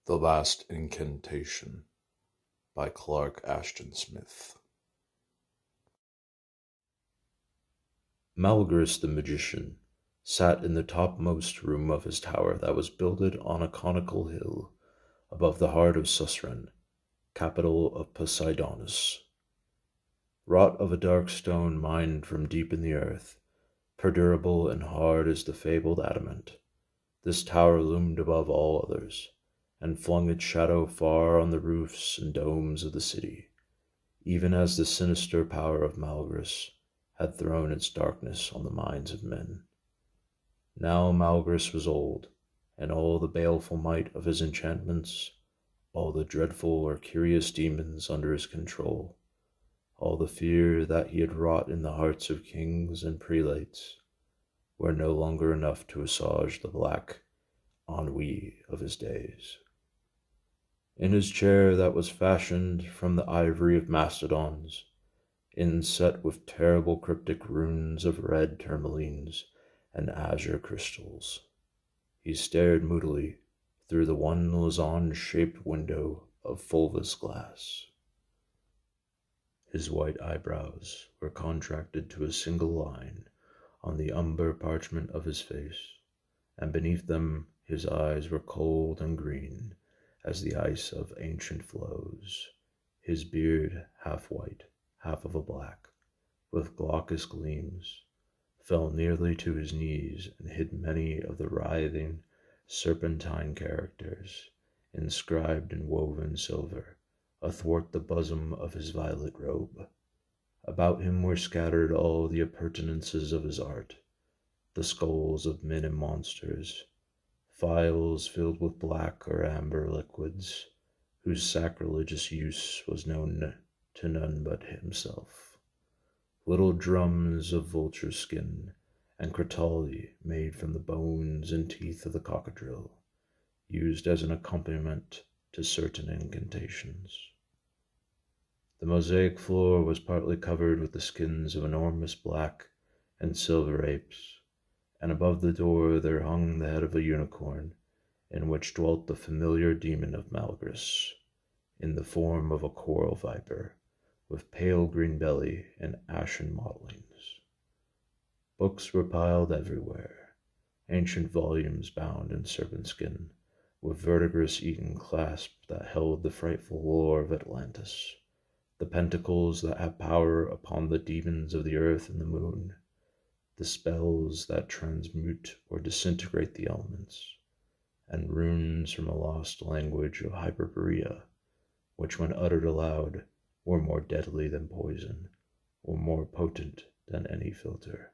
The Last Incantation by Clark Ashton Smith. Malgris the magician sat in the topmost room of his tower that was builded on a conical hill above the heart of Susren, capital of Poseidonus. Wrought of a dark stone mined from deep in the earth, perdurable and hard as the fabled adamant, this tower loomed above all others, and flung its shadow far on the roofs and domes of the city, even as the sinister power of Malgris had thrown its darkness on the minds of men. Now Malgris was old, and all the baleful might of his enchantments, all the dreadful or curious demons under his control, all the fear that he had wrought in the hearts of kings and prelates, were no longer enough to assuage the black ennui of his days. In his chair that was fashioned from the ivory of mastodons, inset with terrible cryptic runes of red tourmalines and azure crystals, he stared moodily through the one lozenge-shaped window of fulvous glass. His white eyebrows were contracted to a single line on the umber parchment of his face, and beneath them his eyes were cold and green as the ice of ancient flows, his beard half white, half of a black, with glaucous gleams, fell nearly to his knees and hid many of the writhing, serpentine characters, inscribed in woven silver, athwart the bosom of his violet robe. About him were scattered all the appurtenances of his art, the skulls of men and monsters, phials filled with black or amber liquids, whose sacrilegious use was known to none but himself, little drums of vulture skin, and crotali made from the bones and teeth of the cockadrill, used as an accompaniment to certain incantations. The mosaic floor was partly covered with the skins of enormous black and silver apes, and above the door there hung the head of a unicorn, in which dwelt the familiar demon of Malgris, in the form of a coral viper, with pale green belly and ashen mottlings. Books were piled everywhere, ancient volumes bound in serpent skin, with verdigris-eaten clasp that held the frightful lore of Atlantis, the pentacles that have power upon the demons of the earth and the moon, the spells that transmute or disintegrate the elements, and runes from a lost language of Hyperborea, which when uttered aloud were more deadly than poison, or more potent than any philter.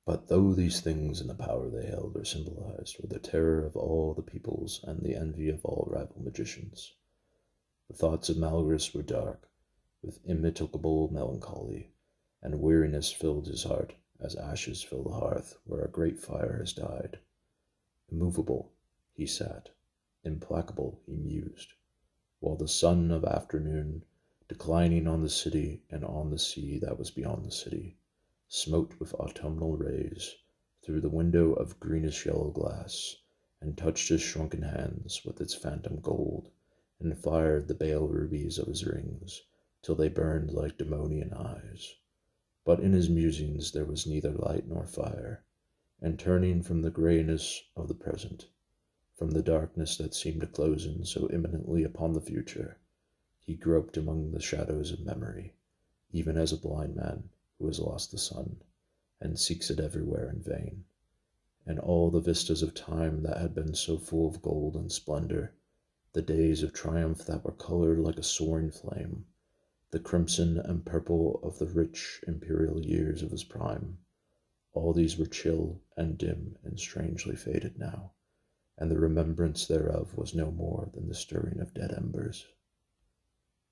But though these things and the power they held or symbolized were the terror of all the peoples and the envy of all rival magicians, the thoughts of Malgris were dark, with immitigable melancholy, and weariness filled his heart as ashes fill the hearth where a great fire has died. Immovable he sat, implacable he mused, while the sun of afternoon, declining on the city and on the sea that was beyond the city, smote with autumnal rays through the window of greenish-yellow glass, and touched his shrunken hands with its phantom gold, and fired the pale rubies of his rings, till they burned like demonian eyes. But in his musings there was neither light nor fire, and turning from the greyness of the present, from the darkness that seemed to close in so imminently upon the future, he groped among the shadows of memory, even as a blind man who has lost the sun, and seeks it everywhere in vain. And all the vistas of time that had been so full of gold and splendor, the days of triumph that were colored like a soaring flame, the crimson and purple of the rich imperial years of his prime, all these were chill and dim and strangely faded now, and the remembrance thereof was no more than the stirring of dead embers.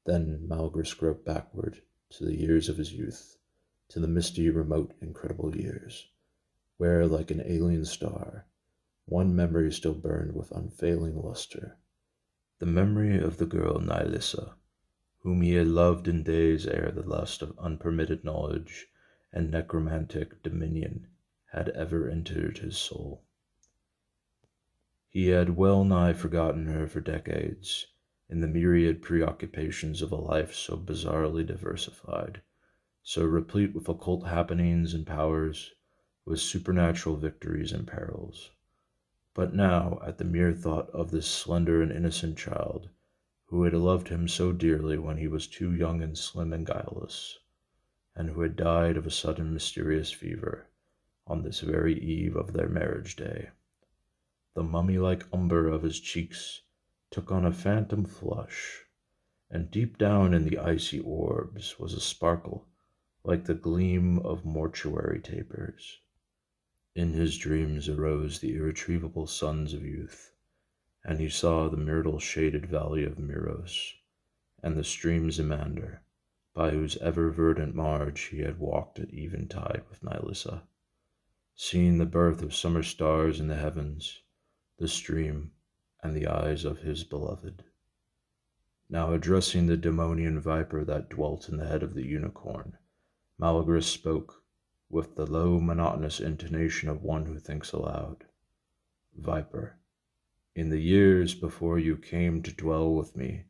Then Malgris groped backward to the years of his youth, to the misty, remote, incredible years, where, like an alien star, one memory still burned with unfailing luster, the memory of the girl Nilissa, whom he had loved in days ere the lust of unpermitted knowledge and necromantic dominion had ever entered his soul. He had well nigh forgotten her for decades, in the myriad preoccupations of a life so bizarrely diversified, so replete with occult happenings and powers, with supernatural victories and perils. But now, at the mere thought of this slender and innocent child, who had loved him so dearly when he was too young and slim and guileless, and who had died of a sudden mysterious fever on this very eve of their marriage day, the mummy-like umber of his cheeks took on a phantom flush, and deep down in the icy orbs was a sparkle like the gleam of mortuary tapers. In his dreams arose the irretrievable sons of youth, and he saw the myrtle-shaded valley of Meros, and the stream Zimander, by whose ever-verdant marge he had walked at eventide with Nilissa, seeing the birth of summer stars in the heavens, the stream, and the eyes of his beloved. Now addressing the demonian viper that dwelt in the head of the unicorn, Malagris spoke, with the low, monotonous intonation of one who thinks aloud. Viper, in the years before you came to dwell with me,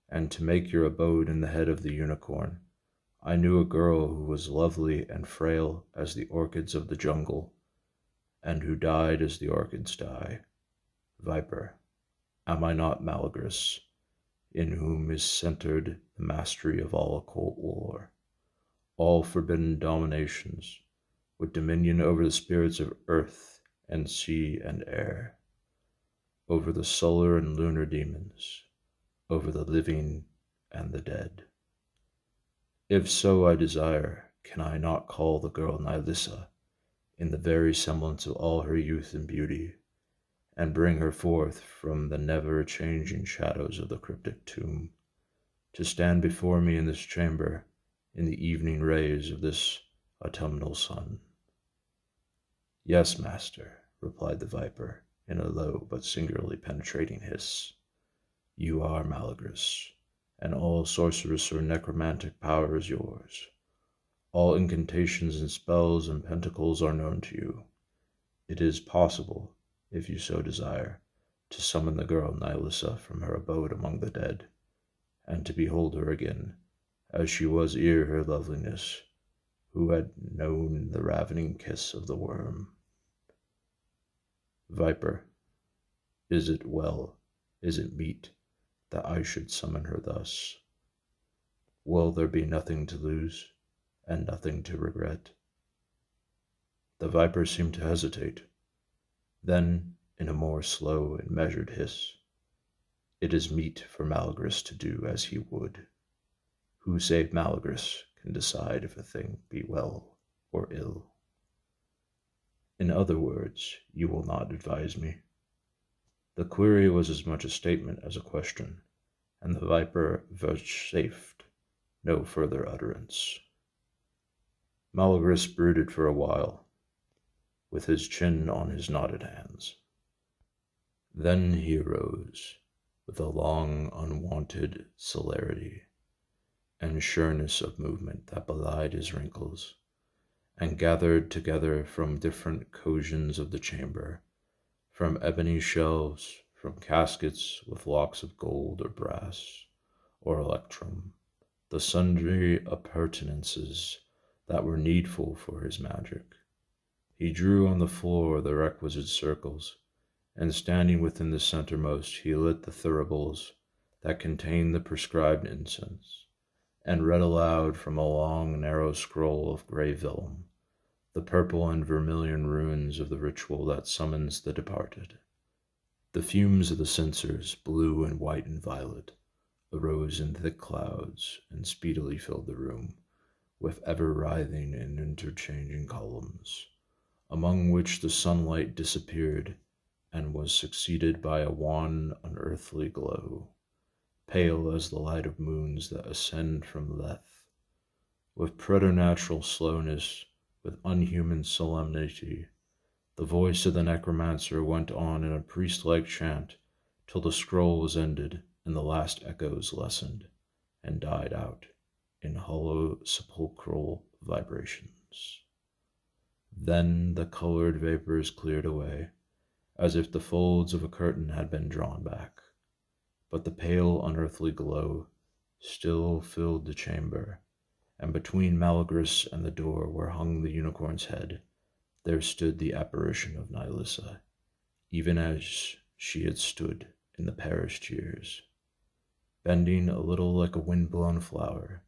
and to make your abode in the head of the unicorn, I knew a girl who was lovely and frail as the orchids of the jungle, and who died as the orchids die. Viper, am I not Malagris, in whom is centered the mastery of all occult lore, all forbidden dominations, with dominion over the spirits of earth and sea and air, over the solar and lunar demons, over the living and the dead? If so I desire, can I not call the girl Nilissa, in the very semblance of all her youth and beauty, and bring her forth from the never-changing shadows of the cryptic tomb, to stand before me in this chamber, in the evening rays of this autumnal sun? Yes, master, replied the viper, in a low but singularly penetrating hiss. You are Malagris, and all sorceress or necromantic power is yours. All incantations and spells and pentacles are known to you. It is possible, if you so desire, to summon the girl Nilissa from her abode among the dead, and to behold her again, as she was ere her loveliness, who had known the ravening kiss of the worm. Viper, is it well, is it meet, that I should summon her thus? Will there be nothing to lose, and nothing to regret? The viper seemed to hesitate. Then, in a more slow and measured hiss, it is meet for Malagris to do as he would. Who save Malagris can decide if a thing be well or ill? In other words, you will not advise me? The query was as much a statement as a question, and the viper vouchsafed no further utterance. Malagris brooded for a while, with his chin on his knotted hands. Then he arose, with a long, unwonted celerity and sureness of movement that belied his wrinkles, and gathered together from different cushions of the chamber, from ebony shelves, from caskets with locks of gold or brass or electrum, the sundry appurtenances that were needful for his magic. He drew on the floor the requisite circles, and standing within the centermost, he lit the thuribles that contained the prescribed incense, and read aloud from a long, narrow scroll of gray vellum the purple and vermilion runes of the ritual that summons the departed. The fumes of the censers, blue and white and violet, arose in thick clouds and speedily filled the room, with ever-writhing and interchanging columns, among which the sunlight disappeared and was succeeded by a wan, unearthly glow, pale as the light of moons that ascend from Lethe. With preternatural slowness, with unhuman solemnity, the voice of the necromancer went on in a priest-like chant till the scroll was ended and the last echoes lessened and died out in hollow sepulchral vibrations. Then the colored vapors cleared away, as if the folds of a curtain had been drawn back. But the pale, unearthly glow still filled the chamber, and between Malagris and the door where hung the unicorn's head, there stood the apparition of Nihilissa, even as she had stood in the perished years, bending a little like a wind-blown flower,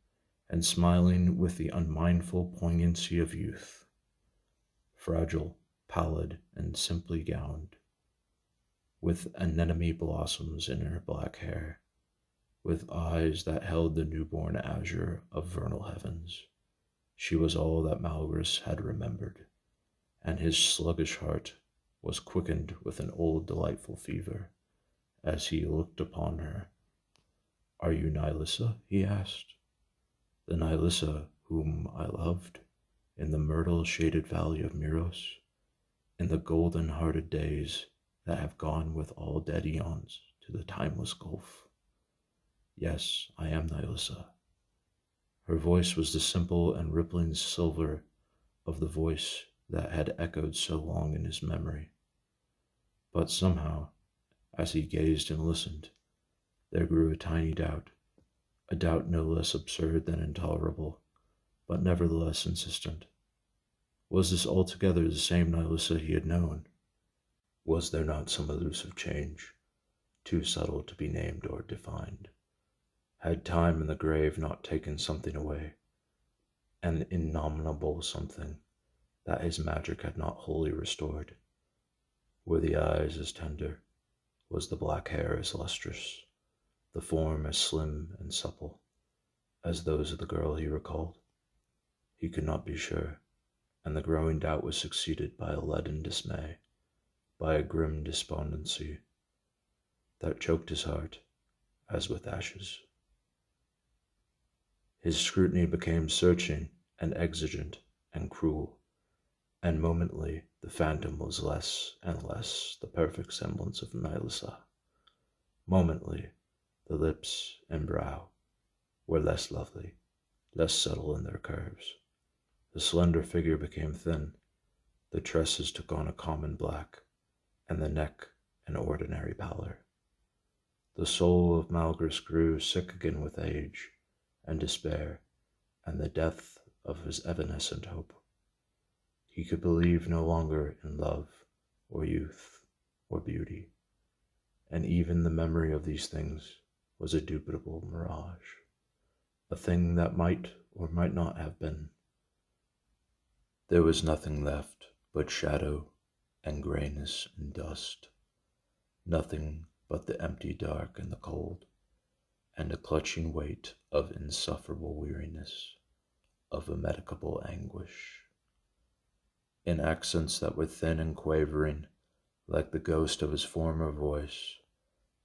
and smiling with the unmindful poignancy of youth, fragile, pallid, and simply gowned, with anemone blossoms in her black hair, with eyes that held the newborn azure of vernal heavens. She was all that Malagris had remembered, and his sluggish heart was quickened with an old delightful fever as he looked upon her. "Are you Nihilissa?" he asked. "The Nihilissa whom I loved in the myrtle-shaded valley of Miros, in the golden-hearted days that have gone with all dead eons to the timeless gulf?" "Yes, I am Nihilissa." Her voice was the simple and rippling silver of the voice that had echoed so long in his memory. But somehow, as he gazed and listened, there grew a tiny doubt, a doubt no less absurd than intolerable, but nevertheless insistent. Was this altogether the same Nihilissa he had known? Was there not some elusive change, too subtle to be named or defined? Had time and the grave not taken something away, an innominable something that his magic had not wholly restored? Were the eyes as tender? Was the black hair as lustrous? The form as slim and supple as those of the girl he recalled? He could not be sure, and the growing doubt was succeeded by a leaden dismay, by a grim despondency that choked his heart as with ashes. His scrutiny became searching and exigent and cruel, and momently the phantom was less and less the perfect semblance of Nihilissa. Momently the lips and brow were less lovely, less subtle in their curves. The slender figure became thin, the tresses took on a common black, and the neck an ordinary pallor. The soul of Malagris grew sick again with age and despair and the death of his evanescent hope. He could believe no longer in love or youth or beauty, and even the memory of these things was a dubitable mirage, a thing that might or might not have been. There was nothing left but shadow and grayness and dust, nothing but the empty dark and the cold, and a clutching weight of insufferable weariness, of immedicable anguish. In accents that were thin and quavering, like the ghost of his former voice,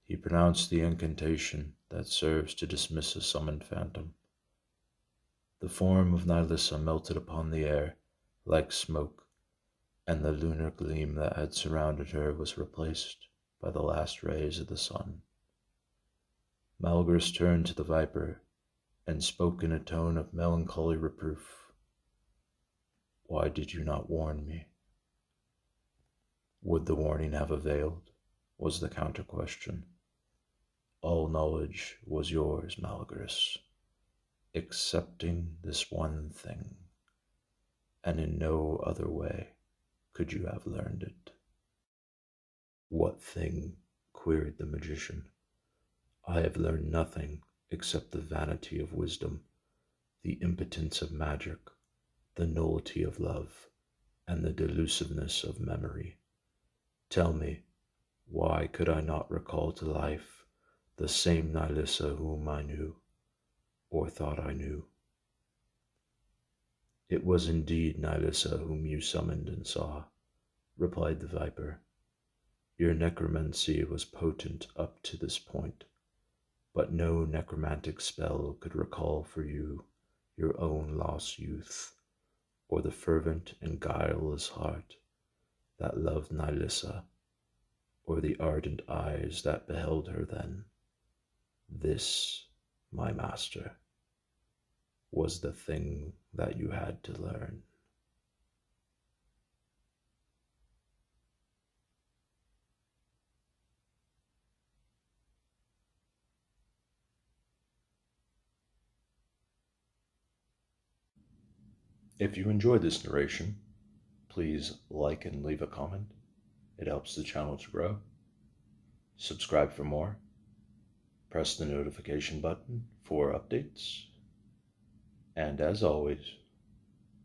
he pronounced the incantation that serves to dismiss a summoned phantom. The form of Nihilissa melted upon the air like smoke, and the lunar gleam that had surrounded her was replaced by the last rays of the sun. Malagris turned to the viper and spoke in a tone of melancholy reproof. "Why did you not warn me?" "Would the warning have availed?" was the counter-question. "All knowledge was yours, Malagris, excepting this one thing, and in no other way could you have learned it." "What thing?" queried the magician. "I have learned nothing except the vanity of wisdom, the impotence of magic, the nullity of love, and the delusiveness of memory. Tell me, why could I not recall to life the same Nihilissa whom I knew, or thought I knew?" "It was indeed Nihilissa whom you summoned and saw," replied the viper. "Your necromancy was potent up to this point, but no necromantic spell could recall for you your own lost youth, or the fervent and guileless heart that loved Nihilissa, or the ardent eyes that beheld her then. This, my master, was the thing that you had to learn." If you enjoyed this narration, please like and leave a comment. It helps the channel to grow. Subscribe for more. Press the notification button for updates. And as always,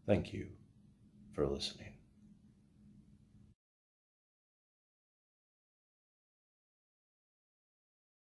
thank you for listening.